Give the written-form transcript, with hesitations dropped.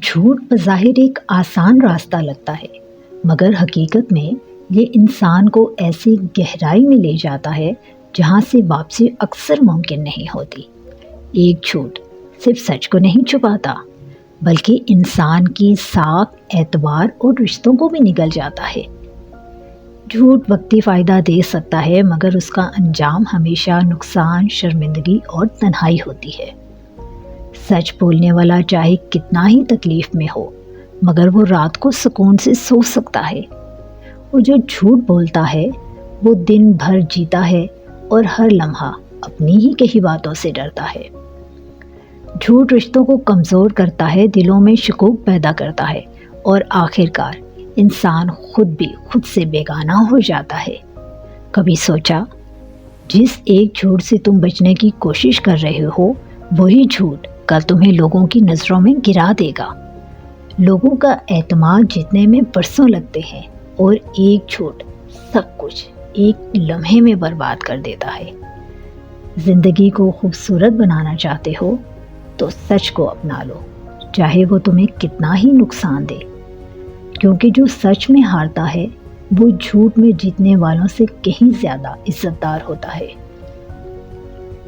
جھوٹ بظاہر ایک آسان راستہ لگتا ہے، مگر حقیقت میں یہ انسان کو ایسی گہرائی میں لے جاتا ہے جہاں سے واپسی اکثر ممکن نہیں ہوتی۔ ایک جھوٹ صرف سچ کو نہیں چھپاتا، بلکہ انسان کی ساکھ، اعتبار اور رشتوں کو بھی نگل جاتا ہے۔ جھوٹ وقتی فائدہ دے سکتا ہے، مگر اس کا انجام ہمیشہ نقصان، شرمندگی اور تنہائی ہوتی ہے۔ سچ بولنے والا چاہے کتنا ہی تکلیف میں ہو، مگر وہ رات کو سکون سے سو سکتا ہے۔ اور جو جھوٹ بولتا ہے وہ دن بھر جیتا ہے اور ہر لمحہ اپنی ہی کہی باتوں سے ڈرتا ہے۔ جھوٹ رشتوں کو کمزور کرتا ہے، دلوں میں شکوک پیدا کرتا ہے اور آخر کار انسان خود بھی خود سے بیگانہ ہو جاتا ہے۔ کبھی سوچا، جس ایک جھوٹ سے تم بچنے کی کوشش کر رہے ہو، وہی جھوٹ کل تمہیں لوگوں کی نظروں میں گرا دے گا۔ لوگوں کا اعتماد جتنے میں برسوں لگتے ہیں، اور ایک جھوٹ سب کچھ ایک لمحے میں برباد کر دیتا ہے۔ زندگی کو خوبصورت بنانا چاہتے ہو تو سچ کو اپنا لو، چاہے وہ تمہیں کتنا ہی نقصان دے، کیونکہ جو سچ میں ہارتا ہے وہ جھوٹ میں جیتنے والوں سے کہیں زیادہ عزت دار ہوتا ہے۔